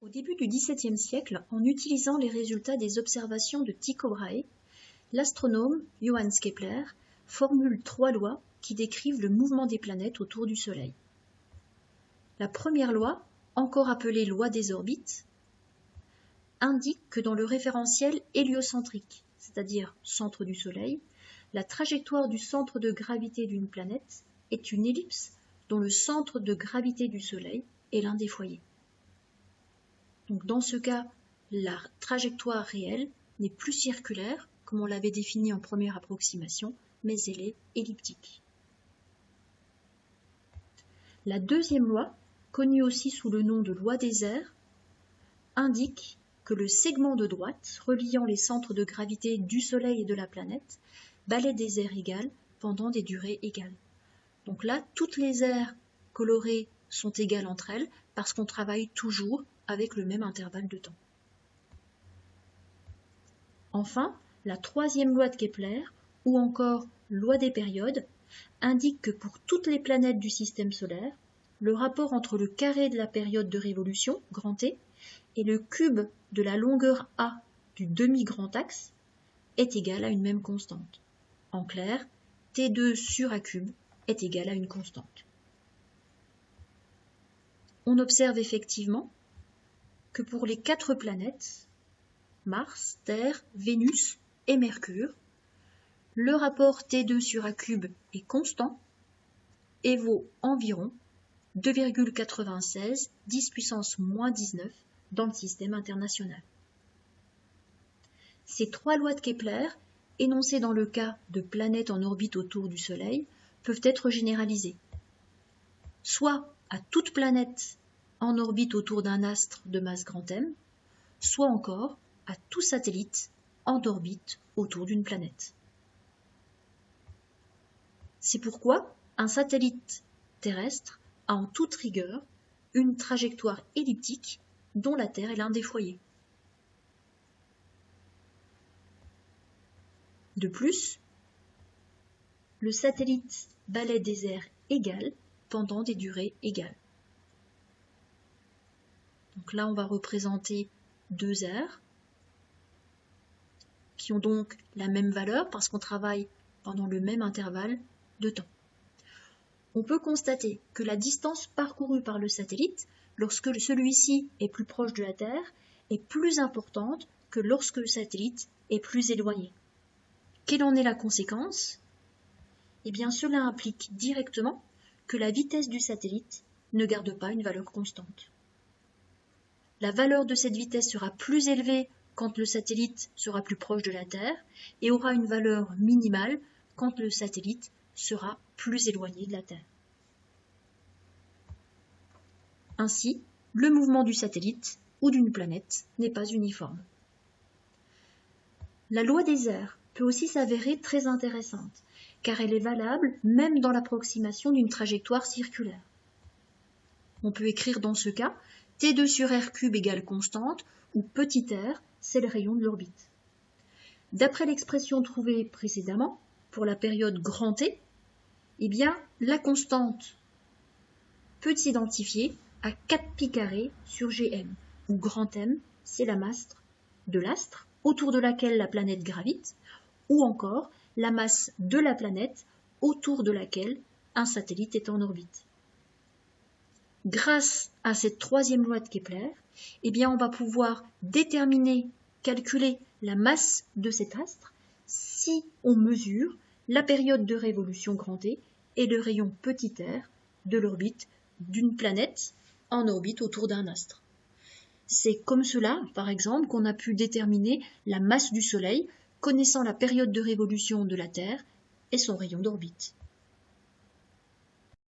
Au début du XVIIe siècle, en utilisant les résultats des observations de Tycho Brahe, l'astronome Johannes Kepler formule 3 lois qui décrivent le mouvement des planètes autour du Soleil. La première loi, encore appelée loi des orbites, indique que dans le référentiel héliocentrique, c'est-à-dire centre du Soleil, la trajectoire du centre de gravité d'une planète est une ellipse dont le centre de gravité du Soleil est l'un des foyers. Donc dans ce cas, la trajectoire réelle n'est plus circulaire, comme on l'avait défini en première approximation, mais elle est elliptique. La deuxième loi, connue aussi sous le nom de loi des airs, indique que le segment de droite, reliant les centres de gravité du Soleil et de la planète, balaie des aires égales pendant des durées égales. Donc là, toutes les aires colorées sont égales entre elles parce qu'on travaille toujours avec le même intervalle de temps. Enfin, la troisième loi de Kepler, ou encore loi des périodes, indique que pour toutes les planètes du système solaire, le rapport entre le carré de la période de révolution, grand T, et le cube de la longueur A du demi-grand axe est égal à une même constante. En clair, T2 sur A cube est égal à une constante. On observe effectivement que pour les 4 planètes, Mars, Terre, Vénus et Mercure, le rapport T2 sur A cube est constant et vaut environ 2,96 10 puissance moins 19 dans le système international. Ces 3 lois de Kepler, énoncées dans le cas de planètes en orbite autour du Soleil, peuvent être généralisées, soit à toute planète en orbite autour d'un astre de masse grand M, soit encore à tout satellite en orbite autour d'une planète. C'est pourquoi un satellite terrestre a en toute rigueur une trajectoire elliptique dont la Terre est l'un des foyers. De plus, le satellite balaie des aires égales pendant des durées égales. Donc là, on va représenter 2 aires qui ont donc la même valeur parce qu'on travaille pendant le même intervalle de temps. On peut constater que la distance parcourue par le satellite, lorsque celui-ci est plus proche de la Terre, est plus importante que lorsque le satellite est plus éloigné. Quelle en est la conséquence? Eh bien, cela implique directement que la vitesse du satellite ne garde pas une valeur constante. La valeur de cette vitesse sera plus élevée quand le satellite sera plus proche de la Terre et aura une valeur minimale quand le satellite sera plus éloigné de la Terre. Ainsi, le mouvement du satellite ou d'une planète n'est pas uniforme. La loi des airs peut aussi s'avérer très intéressante, car elle est valable même dans l'approximation d'une trajectoire circulaire. On peut écrire dans ce cas T2 sur R cube égale constante, où petit r, c'est le rayon de l'orbite. D'après l'expression trouvée précédemment, pour la période grand T, eh bien, la constante peut s'identifier à 4 pi carré sur Gm, où grand M, c'est la masse de l'astre, autour de laquelle la planète gravite, ou encore la masse de la planète, autour de laquelle un satellite est en orbite. Grâce à cette troisième loi de Kepler, eh bien, on va pouvoir déterminer, calculer la masse de cet astre si on mesure la période de révolution grand T et le rayon petit r de l'orbite d'une planète en orbite autour d'un astre. C'est comme cela, par exemple, qu'on a pu déterminer la masse du Soleil, connaissant la période de révolution de la Terre et son rayon d'orbite.